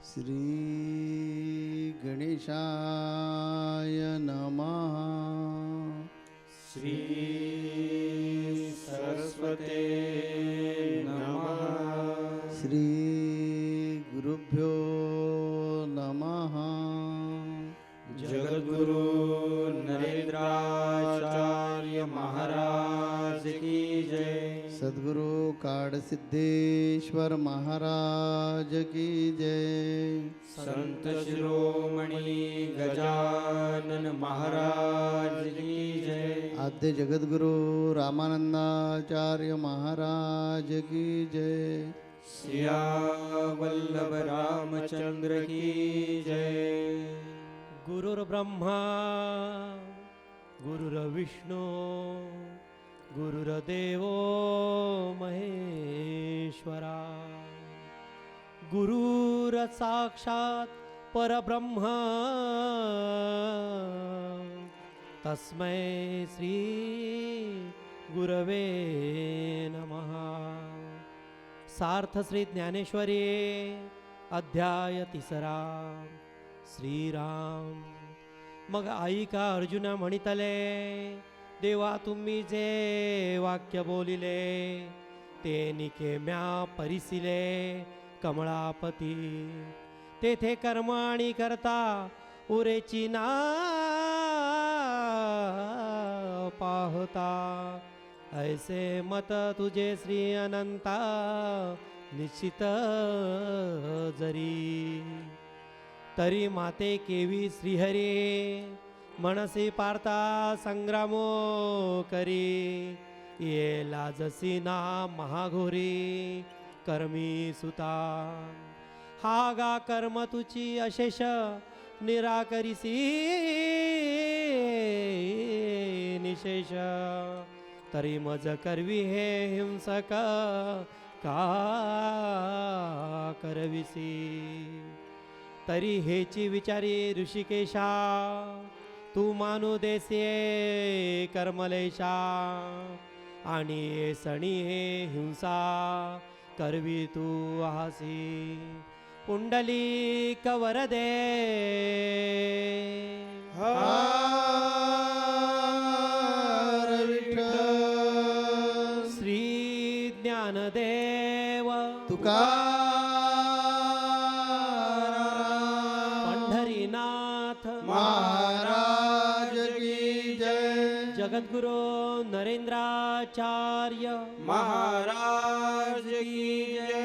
श्री गणेशाय नमः। श्री सरस्वते नमः। श्री गुरुभ्यो नमः। जगद्गुरु नरेंद्राचार्य महाराज की जय। सद्गुरु काड़ सिद्धेश्वर महाराज की जय। संत शिरोमणि गजानन महाराज की जय। आद्य जगद्गुरु रामानंदाचार्य महाराज की जय। सियावल्लभ रामचंद्र की जय। गुरुर्ब्रह्मा गुरुर्विष्णु गुरुर्देवो महेश्वरा। गुरुर्साक्षात् परब्रह्म तस्मै श्री गुरवे नमः। सार्थ श्री ज्ञानेश्वरी अध्याय 3 श्रीराम। मग आई का अर्जुना म्हणितले, देवा तुम्ही जे वाक्य बोलिले ते निकेम्या परिसिले कमळापती। तेथे कर्म आणि करता उरेची ना पाहता। ऐसे मत तुझे श्री अनंता निश्चित जरी। तरी माते केवी श्रीहरी मनसी पार्था संग्रामो करी। ये लाजसी ना महाघोरी कर्मी सुता। हा गा कर्म तुची अशेष निराकरिसी निशेष। तरी मज करवी हे हिंसक का करविसी। तरी हेची विचारी ऋषिकेशा तू मानू देसे कर्मलेशा। आणि सणी हे हिंसा करवी तू आसी। पुंडली कवरदे हर विठ्ठल। श्री ज्ञानदेव पंढरीनाथ महाराज की जय। जगद्गुरु नरेंद्राचार्य महाराज की जय।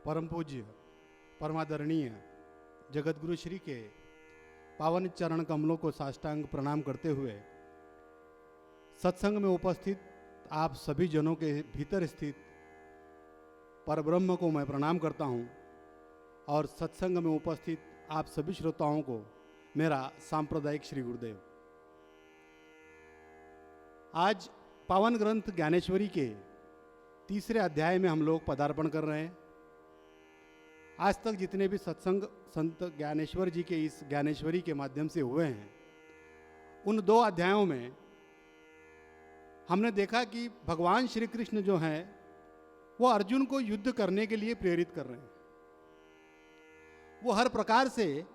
परम पूज्य परमादरणीय जगतगुरु श्री के पावन चरण कमलों को साष्टांग प्रणाम करते हुए सत्संग में उपस्थित आप सभी जनों के भीतर स्थित परब्रह्म को मैं प्रणाम करता हूं और सत्संग में उपस्थित आप सभी श्रोताओं को मेरा सांप्रदायिक श्री गुरुदेव। आज पावन ग्रंथ ज्ञानेश्वरी के 3 अध्याय में हम लोग पदार्पण कर रहे हैं। आज तक जितने भी सत्संग संत ज्ञानेश्वर जी के इस ज्ञानेश्वरी के माध्यम से हुए हैं, उन 2 अध्यायों में हमने देखा कि भगवान श्री कृष्ण जो हैं वो अर्जुन को युद्ध करने के लिए प्रेरित कर रहे हैं। वो हर प्रकार से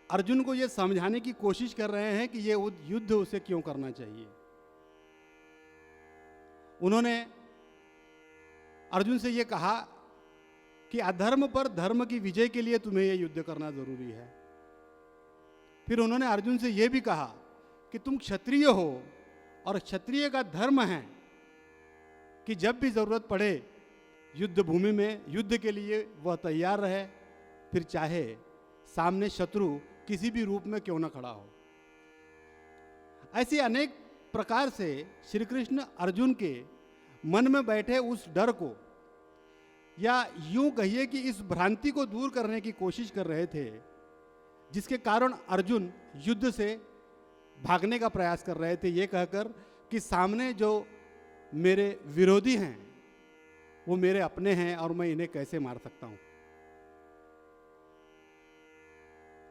अर्जुन को ये समझाने की कोशिश कर रहे हैं कि ये युद्ध उसे क्यों करना चाहिए। उन्होंने अर्जुन से ये कहा कि अधर्म पर धर्म की विजय के लिए तुम्हें यह युद्ध करना जरूरी है। फिर उन्होंने अर्जुन से यह भी कहा कि तुम क्षत्रिय हो और क्षत्रिय का धर्म है कि जब भी जरूरत पड़े युद्ध भूमि में युद्ध के लिए वह तैयार रहे, फिर चाहे सामने शत्रु किसी भी रूप में क्यों न खड़ा हो। ऐसे अनेक प्रकार से श्री कृष्ण अर्जुन के मन में बैठे उस डर को, या यूं कहिए कि इस भ्रांति को दूर करने की कोशिश कर रहे थे, जिसके कारण अर्जुन युद्ध से भागने का प्रयास कर रहे थे, ये कहकर कि सामने जो मेरे विरोधी हैं वो मेरे अपने हैं और मैं इन्हें कैसे मार सकता हूं।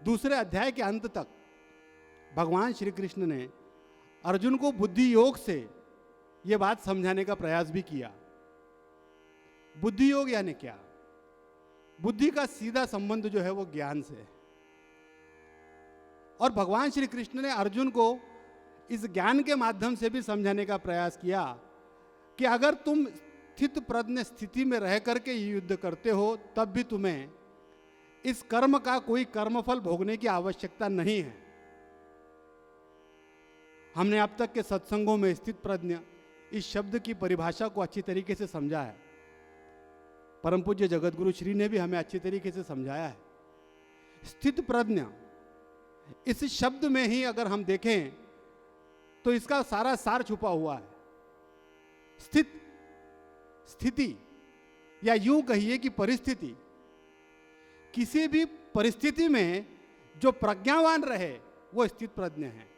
दूसरे अध्याय के अंत तक भगवान श्री कृष्ण ने अर्जुन को बुद्धि योग से यह बात समझाने का प्रयास भी किया। बुद्धि योग यानी क्या? बुद्धि का सीधा संबंध जो है वो ज्ञान से है। और भगवान श्री कृष्ण ने अर्जुन को इस ज्ञान के माध्यम से भी समझाने का प्रयास किया कि अगर तुम स्थित प्रज्ञ स्थिति में रह करके ये युद्ध करते हो तब भी तुम्हें इस कर्म का कोई कर्मफल भोगने की आवश्यकता नहीं है। हमने अब तक के सत्संगों में स्थित प्रज्ञ इस शब्द की परिभाषा को अच्छी तरीके से समझा है। परम पूज्य जगतगुरु श्री ने भी हमें अच्छी तरीके से समझाया है। स्थित प्रज्ञ इस शब्द में ही अगर हम देखें तो इसका सारा सार छुपा हुआ है। स्थित, स्थिति, या यूं कहिए कि परिस्थिति। किसी भी परिस्थिति में जो प्रज्ञावान रहे वो स्थित प्रज्ञ है।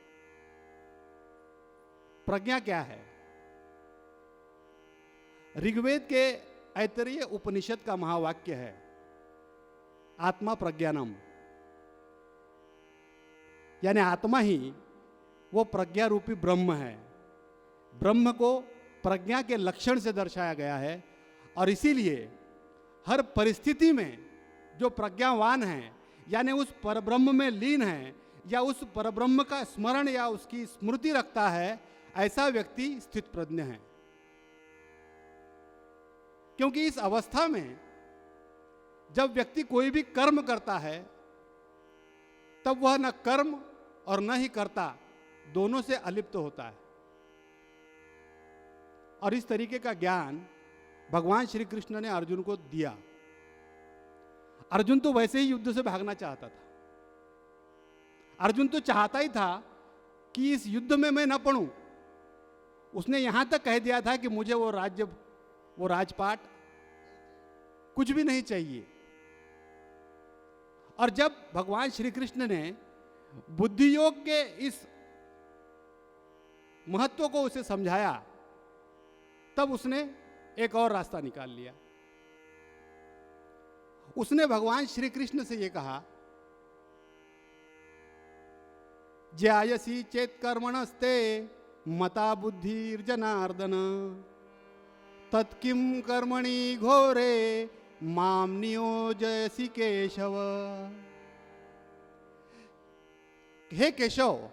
प्रज्ञा क्या है? ऋग्वेद के ऐतरेय उपनिषद का महावाक्य है, आत्मा प्रज्ञानम, यानी आत्मा ही वो प्रज्ञा रूपी ब्रह्म है। ब्रह्म को प्रज्ञा के लक्षण से दर्शाया गया है और इसीलिए हर परिस्थिति में जो प्रज्ञावान है यानी उस परब्रह्म में लीन है या उस परब्रह्म का स्मरण या उसकी स्मृति रखता है, ऐसा व्यक्ति स्थित प्रज्ञ है। क्योंकि इस अवस्था में जब व्यक्ति कोई भी कर्म करता है तब वह न कर्म और न ही कर्ता दोनों से अलिप्त होता है। और इस तरीके का ज्ञान भगवान श्री कृष्ण ने अर्जुन को दिया। अर्जुन तो वैसे ही युद्ध से भागना चाहता था। अर्जुन तो चाहता ही था कि इस युद्ध में मैं न पड़ूं। उसने यहां तक कह दिया था कि मुझे वो राज्य, वो राजपाट कुछ भी नहीं चाहिए। और जब भगवान श्री कृष्ण ने बुद्धि योग के इस महत्व को उसे समझाया तब उसने एक और रास्ता निकाल लिया। उसने भगवान श्री कृष्ण से यह कहा, ज्यायसी चेत कर्मणस्ते मता बुद्धिर्जनार्दन तत्किम कर्मणि घोरे माम नियोजयसि केशव। हे केशव,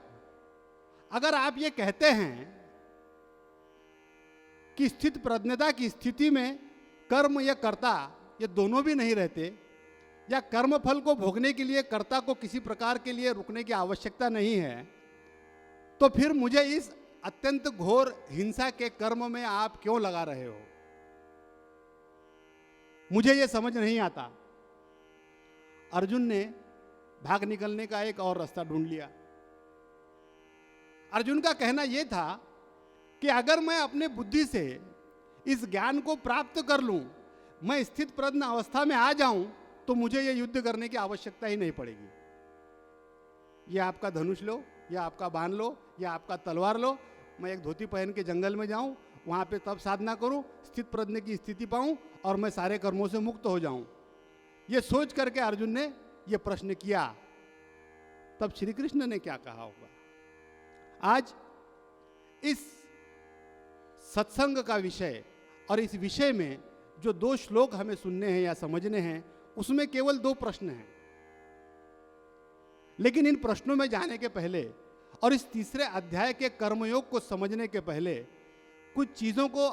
अगर आप ये कहते हैं कि स्थित प्रज्ञता की स्थिति में कर्म या कर्ता ये दोनों भी नहीं रहते, या कर्म फल को भोगने के लिए कर्ता को किसी प्रकार के लिए रुकने की आवश्यकता नहीं है, तो फिर मुझे इस अत्यंत घोर हिंसा के कर्म में आप क्यों लगा रहे हो? मुझे यह समझ नहीं आता। अर्जुन ने भाग निकलने का एक और रास्ता ढूंढ लिया। अर्जुन का कहना यह था कि अगर मैं अपने बुद्धि से इस ज्ञान को प्राप्त कर लूं, मैं स्थित प्रज्ञ अवस्था में आ जाऊं, तो मुझे यह युद्ध करने की आवश्यकता ही नहीं पड़ेगी। यह आपका धनुष लो, या आपका बाण लो, या आपका तलवार लो, मैं एक धोती पहन के जंगल में जाऊं, वहां पे तब साधना करूं, स्थित प्रज्ञ की स्थिति पाऊं और मैं सारे कर्मों से मुक्त हो जाऊं। यह सोच करके अर्जुन ने यह प्रश्न किया। तब श्री कृष्ण ने क्या कहा होगा? आज इस सत्संग का विषय और इस विषय में जो 2 श्लोक हमें सुनने हैं या समझने हैं, उसमें केवल 2 प्रश्न हैं। लेकिन इन प्रश्नों में जाने के पहले और इस तीसरे अध्याय के कर्मयोग को समझने के पहले कुछ चीजों को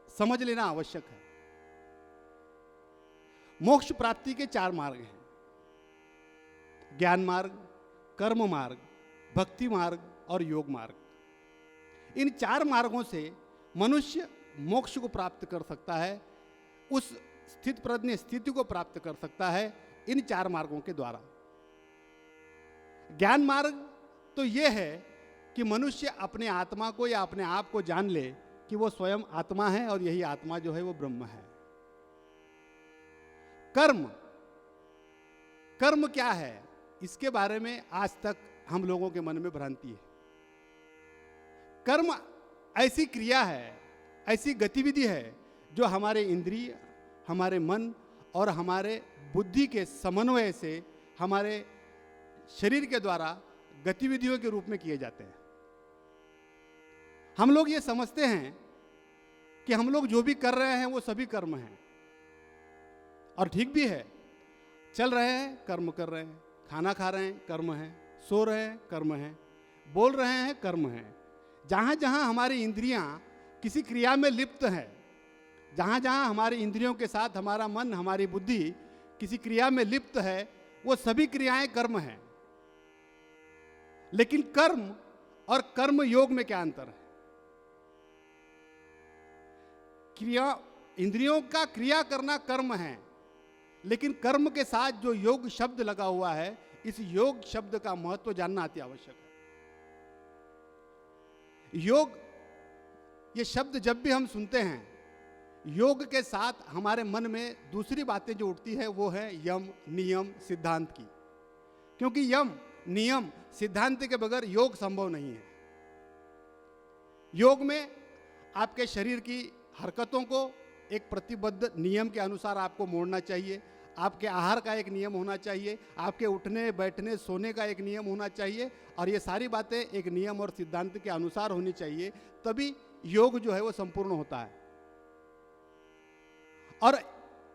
समझ लेना आवश्यक है। मोक्ष प्राप्ति के 4 मार्ग हैं, ज्ञान मार्ग, कर्म मार्ग, भक्ति मार्ग और योग मार्ग। इन 4 मार्गों से मनुष्य मोक्ष को प्राप्त कर सकता है, उस स्थित प्रज्ञ स्थिति को प्राप्त कर सकता है इन 4 मार्गों के द्वारा। ज्ञान मार्ग तो यह है कि मनुष्य अपने आत्मा को या अपने आप को जान ले कि वो स्वयं आत्मा है और यही आत्मा जो है वो ब्रह्म है। कर्म, कर्म क्या है, इसके बारे में आज तक हम लोगों के मन में भ्रांति है। कर्म ऐसी क्रिया है, ऐसी गतिविधि है जो हमारे इंद्रिय, हमारे मन और हमारे बुद्धि के समन्वय से हमारे शरीर के द्वारा गतिविधियों के रूप में किए जाते हैं। हम लोग ये समझते हैं कि हम लोग जो भी कर रहे हैं वो सभी कर्म हैं, और ठीक भी है, चल रहे हैं कर्म कर रहे हैं, खाना खा रहे हैं कर्म है, सो रहे हैं कर्म है, बोल रहे हैं कर्म है। जहाँ जहाँ हमारी इंद्रियाँ किसी क्रिया में लिप्त हैं, जहाँ जहाँ हमारी इंद्रियों के साथ हमारा मन, हमारी बुद्धि किसी क्रिया में लिप्त है, वो सभी क्रियाएं कर्म हैं। लेकिन कर्म और कर्म योग में क्या अंतर है? क्रिया, इंद्रियों का क्रिया करना कर्म है, लेकिन कर्म के साथ जो योग शब्द लगा हुआ है, इस योग शब्द का महत्व जानना अति आवश्यक है। योग, ये शब्द जब भी हम सुनते हैं, योग के साथ हमारे मन में दूसरी बातें जो उठती है वो है यम, नियम, सिद्धांत की। क्योंकि यम, नियम, सिद्धांत के बगैर योग संभव नहीं है। योग में आपके शरीर की हरकतों को एक प्रतिबद्ध नियम के अनुसार आपको मोड़ना चाहिए, आपके आहार का एक नियम होना चाहिए, आपके उठने बैठने सोने का एक नियम होना चाहिए, और ये सारी बातें एक नियम और सिद्धांत के अनुसार होनी चाहिए, तभी योग जो है वो संपूर्ण होता है। और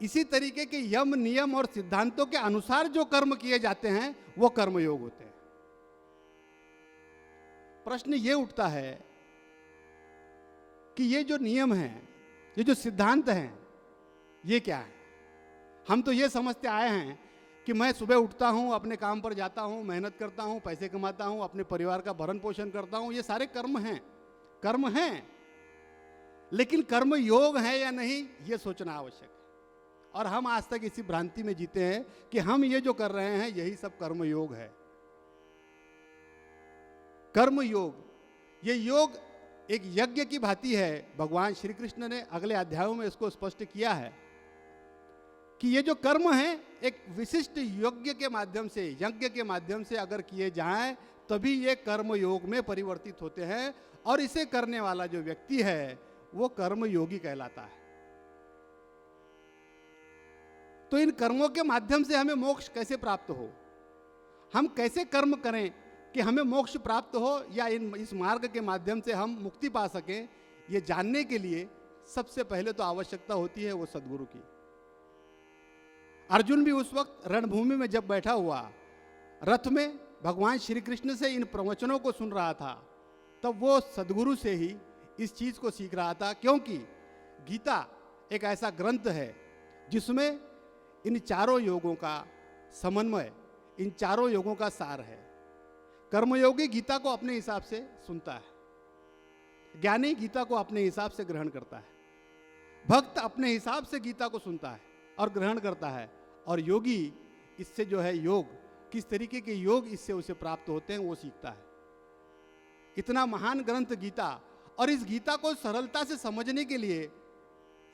इसी तरीके के यम, नियम और सिद्धांतों के अनुसार जो कर्म किए जाते हैं वो कर्म योग होते हैं। प्रश्न ये उठता है कि ये जो नियम हैं, ये जो सिद्धांत हैं, ये क्या है? हम तो ये समझते आए हैं कि मैं सुबह उठता हूँ, अपने काम पर जाता हूँ, मेहनत करता हूँ, पैसे कमाता हूँ, अपने परिवार का भरण पोषण करता हूँ, ये सारे कर्म हैं, कर्म हैं। लेकिन कर्म योग है या नहीं, ये सोचना आवश्यक है। और हम आज तक इसी भ्रांति में जीते हैं कि हम ये जो कर रहे हैं यही सब कर्म योग है। कर्म योग, ये योग एक यज्ञ की भांति है। भगवान श्री कृष्ण ने अगले अध्यायों में इसको स्पष्ट किया है कि ये जो कर्म है एक विशिष्ट यज्ञ के माध्यम से, यज्ञ के माध्यम से अगर किए जाएं तभी ये कर्म योग में परिवर्तित होते हैं, और इसे करने वाला जो व्यक्ति है वो कर्म योगी कहलाता है। तो इन कर्मों के माध्यम से हमें मोक्ष कैसे प्राप्त हो, हम कैसे कर्म करें कि हमें मोक्ष प्राप्त हो, या इस मार्ग के माध्यम से हम मुक्ति पा सकें, ये जानने के लिए सबसे पहले तो आवश्यकता होती है वो सद्गुरु की। अर्जुन भी उस वक्त रणभूमि में जब बैठा हुआ रथ में भगवान श्री कृष्ण से इन प्रवचनों को सुन रहा था, तब वो सद्गुरु से ही इस चीज को सीख रहा था। क्योंकि गीता एक ऐसा ग्रंथ है जिसमें इन चारों योगों का समन्वय, इन चारों योगों का सार है। कर्मयोगी गीता को अपने हिसाब से सुनता है, ज्ञानी गीता को अपने हिसाब से ग्रहण करता है, भक्त अपने हिसाब से गीता को सुनता है और ग्रहण करता है, और योगी इससे जो है योग, किस तरीके के योग इससे उसे प्राप्त होते हैं वो सीखता है। इतना महान ग्रंथ गीता, और इस गीता को सरलता से समझने के लिए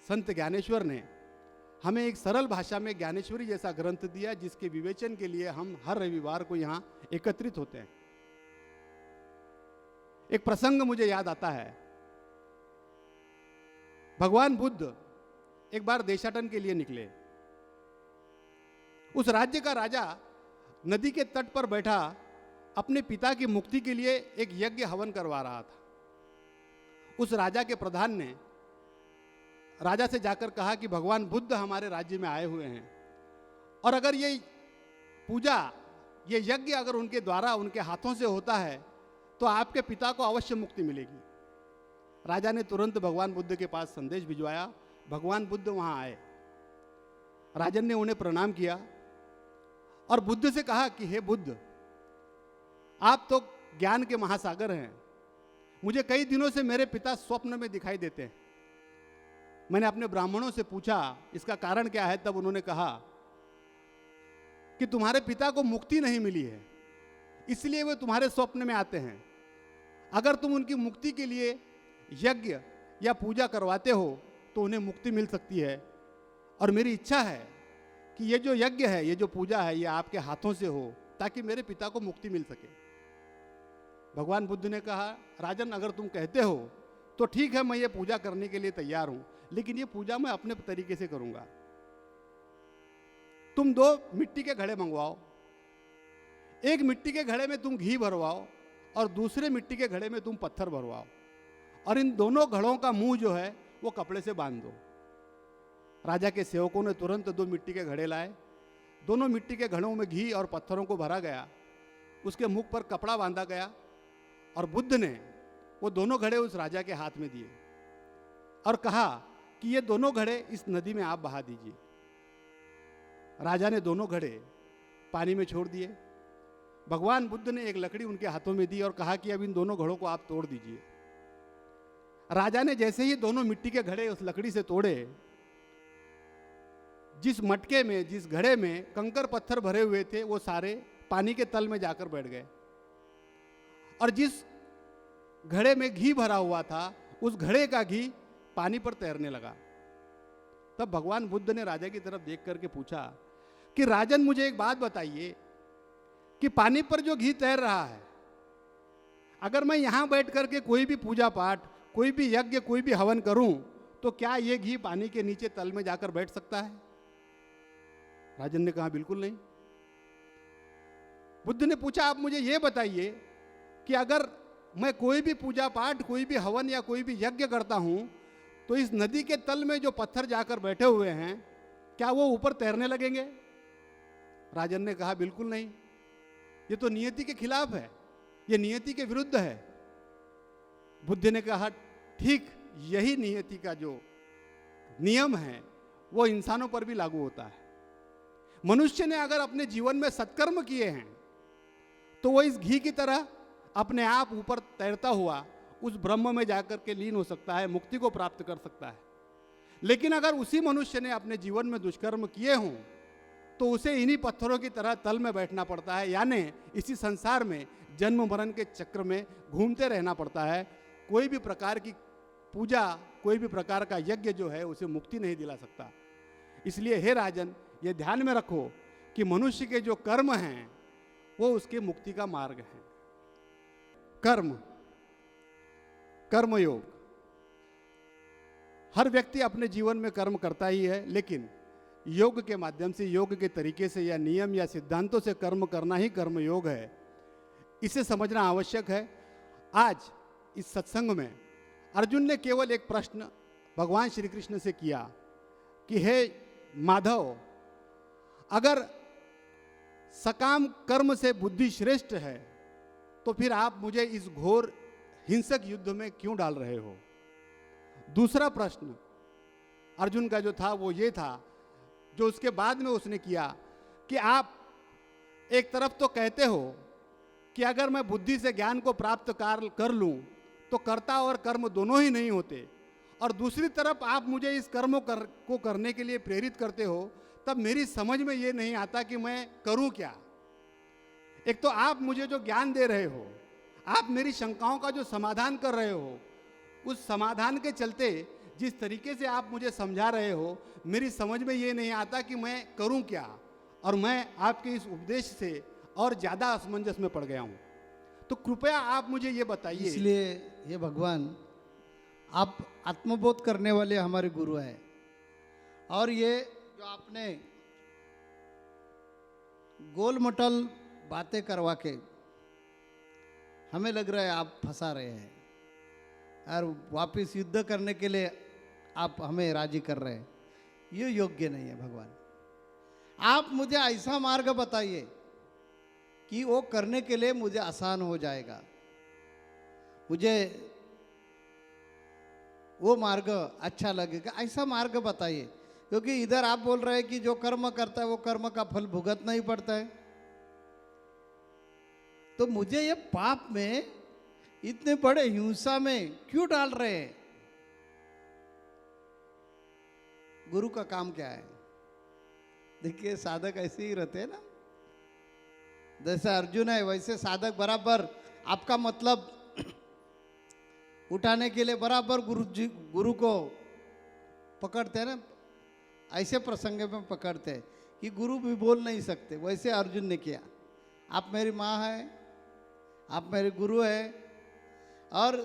संत ज्ञानेश्वर ने हमें एक सरल भाषा में ज्ञानेश्वरी जैसा ग्रंथ दिया, जिसके विवेचन के लिए हम हर रविवार को यहाँ एकत्रित होते हैं। एक प्रसंग मुझे याद आता है। भगवान बुद्ध एक बार देशाटन के लिए निकले। उस राज्य का राजा नदी के तट पर बैठा अपने पिता की मुक्ति के लिए एक यज्ञ हवन करवा रहा था। उस राजा के प्रधान ने राजा से जाकर कहा कि भगवान बुद्ध हमारे राज्य में आए हुए हैं, और अगर ये पूजा, ये यज्ञ अगर उनके द्वारा, उनके हाथों से होता है तो आपके पिता को अवश्य मुक्ति मिलेगी। राजा ने तुरंत भगवान बुद्ध के पास संदेश भिजवाया। भगवान बुद्ध वहां आए। राजन ने उन्हें प्रणाम किया और बुद्ध से कहा कि हे बुद्ध, आप तो ज्ञान के महासागर हैं, मुझे कई दिनों से मेरे पिता स्वप्न में दिखाई देते हैं। मैंने अपने ब्राह्मणों से पूछा इसका कारण क्या है, तब उन्होंने कहा कि तुम्हारे पिता को मुक्ति नहीं मिली है, इसलिए वे तुम्हारे स्वप्न में आते हैं। अगर तुम उनकी मुक्ति के लिए यज्ञ या पूजा करवाते हो तो उन्हें मुक्ति मिल सकती है, और मेरी इच्छा है कि ये जो यज्ञ है, ये जो पूजा है, ये आपके हाथों से हो ताकि मेरे पिता को मुक्ति मिल सके। भगवान बुद्ध ने कहा, राजन अगर तुम कहते हो तो ठीक है, मैं ये पूजा करने के लिए तैयार हूं, लेकिन ये पूजा मैं अपने तरीके से करूंगा। तुम 2 मिट्टी के घड़े मंगवाओ, एक मिट्टी के घड़े में तुम घी भरवाओ और दूसरे मिट्टी के घड़े में तुम पत्थर भरवाओ, और इन दोनों घड़ों का मुंह जो है वो कपड़े से बांध दो। राजा के सेवकों ने तुरंत 2 मिट्टी के घड़े लाए, दोनों मिट्टी के घड़ों में घी और पत्थरों को भरा गया, उसके मुख पर कपड़ा बांधा गया और बुद्ध ने वो दोनों घड़े उस राजा के हाथ में दिए और कहा कि ये दोनों घड़े इस नदी में आप बहा दीजिए। राजा ने दोनों घड़े पानी में छोड़ दिए। भगवान बुद्ध ने एक लकड़ी उनके हाथों में दी और कहा कि अब इन दोनों घड़ों को आप तोड़ दीजिए। राजा ने जैसे ही दोनों मिट्टी के घड़े उस लकड़ी से तोड़े, जिस मटके में, जिस घड़े में कंकर पत्थर भरे हुए थे, वो सारे पानी के तल में जाकर बैठ गए और जिस घड़े में घी भरा हुआ था, उस घड़े का घी पानी पर तैरने लगा। तब भगवान बुद्ध ने राजा की तरफ देख करके पूछा कि राजन, मुझे एक बात बताइए कि पानी पर जो घी तैर रहा है, अगर मैं यहां बैठ करके कोई भी पूजा पाठ, कोई भी यज्ञ, कोई भी हवन करूं, तो क्या ये घी पानी के नीचे तल में जाकर बैठ सकता है? राजन ने कहा, बिल्कुल नहीं। बुद्ध ने पूछा, आप मुझे ये बताइए कि अगर मैं कोई भी पूजा पाठ, कोई भी हवन या कोई भी यज्ञ करता हूं, तो इस नदी के तल में जो पत्थर जाकर बैठे हुए हैं, क्या वो ऊपर तैरने लगेंगे? राजन ने कहा, बिल्कुल नहीं, ये तो नियति के खिलाफ है, ये नियति के विरुद्ध है। बुद्ध ने कहा, ठीक यही नियति का जो नियम है वो इंसानों पर भी लागू होता है। मनुष्य ने अगर अपने जीवन में सत्कर्म किए हैं तो वो इस घी की तरह अपने आप ऊपर तैरता हुआ उस ब्रह्म में जाकर के लीन हो सकता है, मुक्ति को प्राप्त कर सकता है। लेकिन अगर उसी मनुष्य ने अपने जीवन में दुष्कर्म किए हों तो उसे इन्हीं पत्थरों की तरह तल में बैठना पड़ता है, यानी इसी संसार में जन्म मरण के चक्र में घूमते रहना पड़ता है। कोई भी प्रकार की पूजा, कोई भी प्रकार का यज्ञ जो है उसे मुक्ति नहीं दिला सकता। इसलिए हे राजन, ये ध्यान में रखो कि मनुष्य के जो कर्म हैं वो उसके मुक्ति का मार्ग है। कर्म, कर्मयोग, हर व्यक्ति अपने जीवन में कर्म करता ही है, लेकिन योग के माध्यम से, योग के तरीके से या नियम या सिद्धांतों से कर्म करना ही कर्मयोग है। इसे समझना आवश्यक है। आज इस सत्संग में अर्जुन ने केवल एक प्रश्न भगवान श्री कृष्ण से किया कि हे माधव, अगर सकाम कर्म से बुद्धि श्रेष्ठ है तो फिर आप मुझे इस घोर हिंसक युद्ध में क्यों डाल रहे हो? दूसरा प्रश्न अर्जुन का जो था वो ये था, जो उसके बाद में उसने किया कि आप एक तरफ तो कहते हो कि अगर मैं बुद्धि से ज्ञान को प्राप्त कर लूं तो कर्ता और कर्म दोनों ही नहीं होते, और दूसरी तरफ आप मुझे इस कर्म को करने के लिए प्रेरित करते हो, तब मेरी समझ में ये नहीं आता कि मैं करूं क्या। एक तो आप मुझे जो ज्ञान दे रहे हो, आप मेरी शंकाओं का जो समाधान कर रहे हो, उस समाधान के चलते जिस तरीके से आप मुझे समझा रहे हो, मेरी समझ में ये नहीं आता कि मैं करूं क्या, और मैं आपके इस उपदेश से और ज़्यादा असमंजस में पड़ गया हूं। तो कृपया आप मुझे ये बताइए। इसलिए ये भगवान, आप आत्मबोध करने वाले हमारे गुरु हैं, और ये जो आपने गोल मटोल बातें करवा के हमें लग रहा है आप फंसा रहे हैं, और वापस युद्ध करने के लिए आप हमें राजी कर रहे हैं, ये योग्य नहीं है। भगवान, आप मुझे ऐसा मार्ग बताइए कि वो करने के लिए मुझे आसान हो जाएगा, मुझे वो मार्ग अच्छा लगेगा, ऐसा मार्ग बताइए। क्योंकि इधर आप बोल रहे हैं कि जो कर्म करता है वो कर्म का फल भुगतना ही पड़ता है, तो मुझे ये पाप में, इतने बड़े हिंसा में क्यों डाल रहे हैं? गुरु का काम क्या है? देखिए, साधक ऐसे ही रहते हैं ना, जैसे अर्जुन है वैसे साधक बराबर आपका मतलब उठाने के लिए बराबर गुरु को पकड़ते हैं ना, ऐसे प्रसंग में पकड़ते हैं कि गुरु भी बोल नहीं सकते, वैसे अर्जुन ने किया। आप मेरी माँ है, आप मेरे गुरु है, और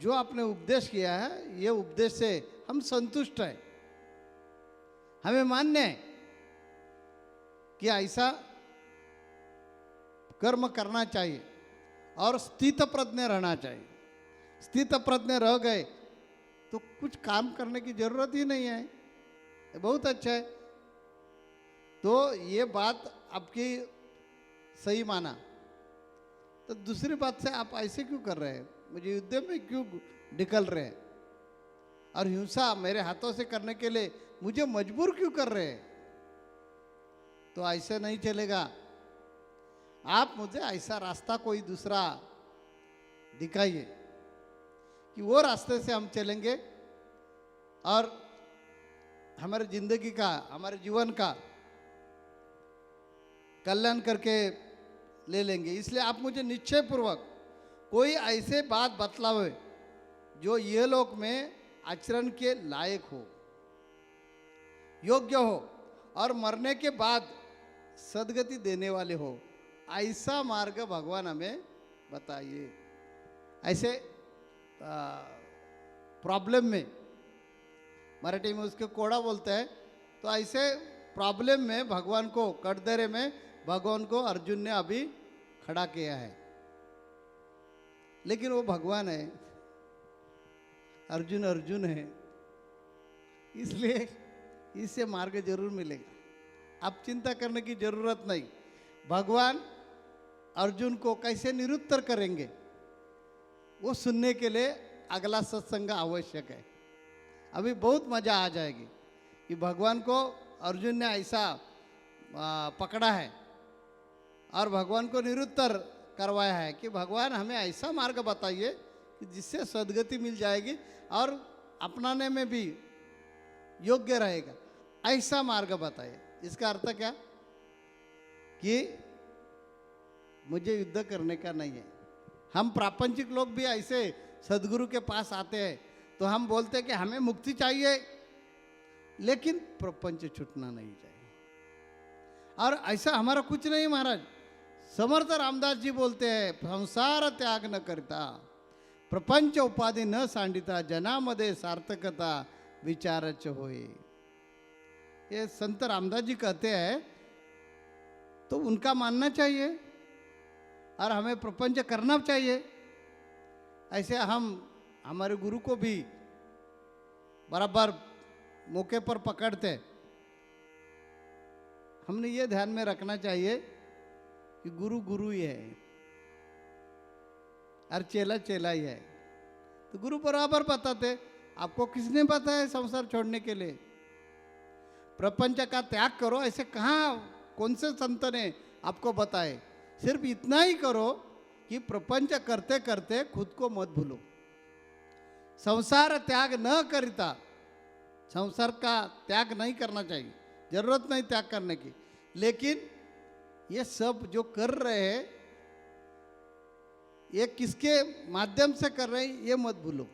जो आपने उपदेश किया है, ये उपदेश से हम संतुष्ट हैं, हमें मान्य है कि ऐसा कर्म करना चाहिए और स्थित प्रज्ञ रहना चाहिए। स्थित प्रज्ञ रह गए तो कुछ काम करने की जरूरत ही नहीं है, बहुत अच्छा है। तो ये बात आपकी सही माना। तो दूसरी बात से आप ऐसे क्यों कर रहे हैं, मुझे युद्ध में क्यों निकल रहे हैं, और हिंसा मेरे हाथों से करने के लिए मुझे मजबूर क्यों कर रहे हैं? तो ऐसे नहीं चलेगा। आप मुझे ऐसा रास्ता कोई दूसरा दिखाइए कि वो रास्ते से हम चलेंगे और हमारे जिंदगी का, हमारे जीवन का कल्याण करके ले लेंगे। इसलिए आप मुझे निश्चय पूर्वक कोई ऐसे बात बतलावे जो ये लोक में आचरण के लायक हो, योग्य हो और मरने के बाद सदगति देने वाले हो। ऐसा मार्ग भगवान हमें बताइए। ऐसे प्रॉब्लम में, मराठी में उसके कोड़ा बोलते हैं, तो ऐसे प्रॉब्लम में भगवान को, कटघरे में भगवान को अर्जुन ने अभी खड़ा किया है। लेकिन वो भगवान है, अर्जुन अर्जुन है, इसलिए इससे मार्ग जरूर मिलेगा। आप चिंता करने की जरूरत नहीं। भगवान अर्जुन को कैसे निरुत्तर करेंगे वो सुनने के लिए अगला सत्संग आवश्यक है। अभी बहुत मजा आ जाएगी कि भगवान को अर्जुन ने ऐसा पकड़ा है और भगवान को निरुत्तर करवाया है कि भगवान हमें ऐसा मार्ग बताइए कि जिससे सद्गति मिल जाएगी और अपनाने में भी योग्य रहेगा, ऐसा मार्ग बताइए। इसका अर्थ क्या कि मुझे युद्ध करने का नहीं है। हम प्रापंचिक लोग भी ऐसे सदगुरु के पास आते हैं तो हम बोलते हैं कि हमें मुक्ति चाहिए, लेकिन प्रपंच छूटना नहीं चाहिए। और ऐसा हमारा कुछ नहीं महाराज। समर्थ रामदास जी बोलते हैं, संसार त्याग न करता, प्रपंच उपाधि न सांडिता, जनामध्ये सार्थकता विचारच होए। ये संत रामदास जी कहते हैं, तो उनका मानना चाहिए और हमें प्रपंच करना चाहिए। ऐसे हम हमारे गुरु को भी बराबर मौके पर पकड़ते। हमने ये ध्यान में रखना चाहिए कि गुरु गुरु ही है और चेला चेला ही है। तो गुरु बराबर बताते, आपको किसने बताया संसार छोड़ने के लिए, प्रपंच का त्याग करो, ऐसे कहाँ कौन से संत ने आपको बताए। सिर्फ इतना ही करो कि प्रपंच करते करते खुद को मत भूलो। संसार त्याग न करता, संसार का त्याग नहीं करना चाहिए, जरूरत नहीं त्याग करने की। लेकिन ये सब जो कर रहे हैं ये किसके माध्यम से कर रहे हैं ये मत भूलो।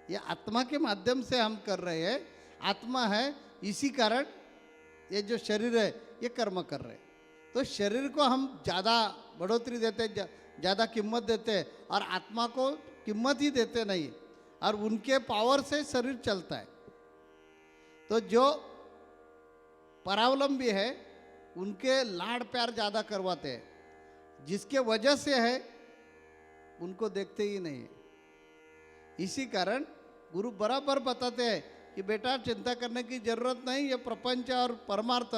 ये आत्मा के माध्यम से हम कर रहे हैं। आत्मा है, इसी कारण ये जो शरीर है ये कर्म कर रहे हैं। तो शरीर को हम ज़्यादा बढ़ोतरी देते, ज़्यादा कीमत देते और आत्मा को कीमत ही देते नहीं, और उनके पावर से शरीर चलता है। तो जो परावलंबी है उनके लाड़ प्यार ज़्यादा करवाते हैं, जिसके वजह से है उनको देखते ही नहीं है। इसी कारण गुरु बराबर बताते हैं कि बेटा चिंता करने की जरूरत नहीं, ये प्रपंच और परमार्थ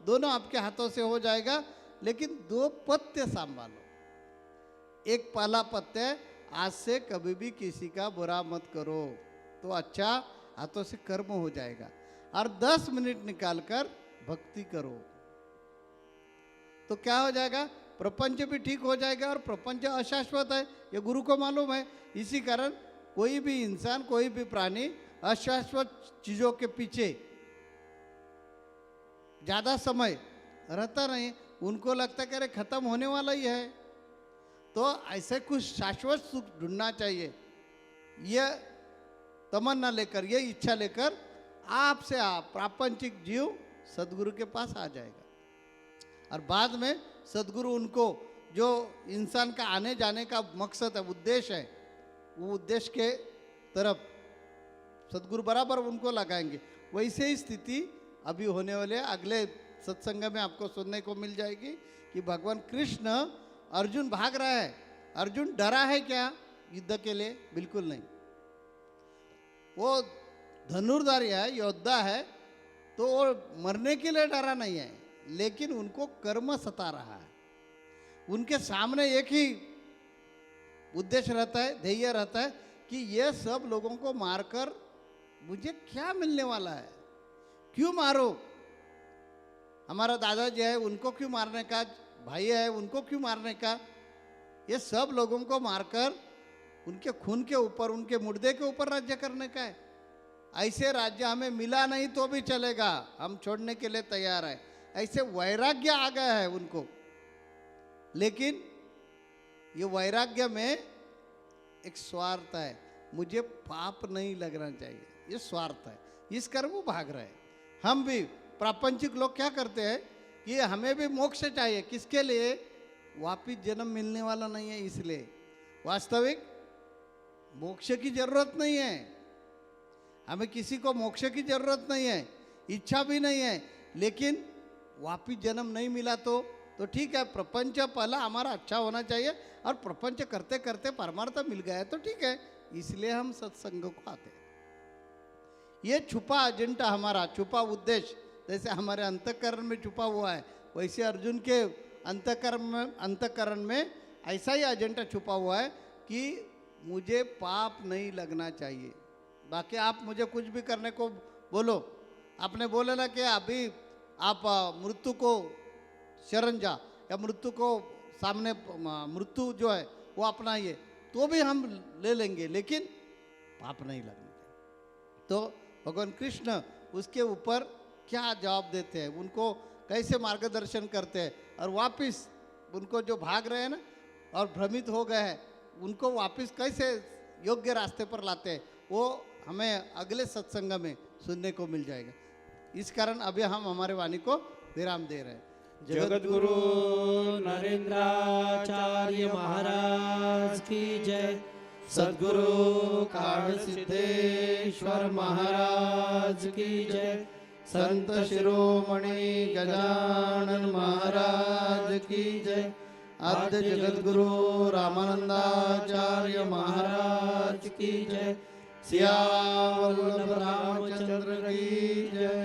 दोनों आपके हाथों से हो जाएगा, लेकिन दो पत्ते संभालो। एक पहला पत्ते, आज से कभी भी किसी का बुरा मत करो, तो अच्छा हाथों से कर्म हो जाएगा। और 10 मिनट निकालकर भक्ति करो, तो क्या हो जाएगा, प्रपंच भी ठीक हो जाएगा। और प्रपंच अशाश्वत है, ये गुरु को मालूम है। इसी कारण कोई भी इंसान, कोई भी प्राणी अशाश्वत चीजों के पीछे ज्यादा समय रहता नहीं। उनको लगता है कि अरे खत्म होने वाला ही है। तो ऐसे कुछ शाश्वत सुख ढूंढना चाहिए। ये तमन्ना लेकर, ये इच्छा लेकर आपसे आप प्रापंचिक जीव सदगुरु के पास आ जाएगा। और बाद में सदगुरु उनको जो इंसान का आने जाने का मकसद है, उद्देश्य है, वो उद्देश्य के तरफ सदगुरु बराबर उनको लगाएंगे। वैसे ही स्थिति अभी होने वाले अगले सत्संग में आपको सुनने को मिल जाएगी कि भगवान कृष्ण, अर्जुन भाग रहा है। अर्जुन डरा है क्या युद्ध के लिए? बिल्कुल नहीं। वो धनुर्धारी है, योद्धा है, तो वो मरने के लिए डरा नहीं है, लेकिन उनको कर्म सता रहा है। उनके सामने एक ही उद्देश्य रहता है, ध्येय रहता है कि ये सब लोगों को मारकर मुझे क्या मिलने वाला है, क्यों मारो। हमारा दादाजी है उनको क्यों मारने का, भाई है उनको क्यों मारने का, ये सब लोगों को मारकर उनके खून के ऊपर, उनके मुर्दे के ऊपर राज्य करने का है। ऐसे राज्य हमें मिला नहीं तो भी चलेगा, हम छोड़ने के लिए तैयार है। ऐसे वैराग्य आ गया है उनको। लेकिन ये वैराग्य में एक स्वार्थ है, मुझे पाप नहीं लगना चाहिए, ये स्वार्थ है, इस कारण वो भाग रहे हैं। हम भी प्रापंचिक लोग क्या करते हैं कि हमें भी मोक्ष चाहिए, किसके लिए, वापिस जन्म मिलने वाला नहीं है इसलिए। वास्तविक मोक्ष की जरूरत नहीं है, हमें किसी को मोक्ष की जरूरत नहीं है, इच्छा भी नहीं है। लेकिन वापिस जन्म नहीं मिला तो ठीक है, प्रपंच पहला हमारा अच्छा होना चाहिए, और प्रपंच करते करते परमार्थ मिल गया तो ठीक है, इसलिए हम सत्संग को आते हैं। ये छुपा एजेंडा हमारा, छुपा उद्देश्य, जैसे हमारे अंतःकरण में छुपा हुआ है, वैसे अर्जुन के अंतःकरण में ऐसा ही एजेंडा छुपा हुआ है कि मुझे पाप नहीं लगना चाहिए। बाकी आप मुझे कुछ भी करने को बोलो, आपने बोला ना कि अभी आप मृत्यु को शरण जा, या मृत्यु को सामने, मृत्यु जो है वो अपनाइए, तो भी हम ले लेंगे, लेकिन पाप नहीं लगना चाहिए। तो भगवान कृष्ण उसके ऊपर क्या जवाब देते हैं, उनको कैसे मार्गदर्शन करते हैं, और वापिस उनको जो भाग रहे हैं ना और भ्रमित हो गए हैं, उनको वापिस कैसे योग्य रास्ते पर लाते हैं, वो हमें अगले सत्संग में सुनने को मिल जाएगा। इस कारण अभी हम हमारे वाणी को विराम दे रहे हैं। जगद्गुरु नरेंद्राचार्य महाराज की जय। सद्गुरु काल सिद्धेश्वर महाराज की जय। संत शिरोमणि गजानन महाराज की जय। आद्य जगद्गुरु रामानंदाचार्य महाराज की जय। सियावल्लभ रामचंद्र की जय।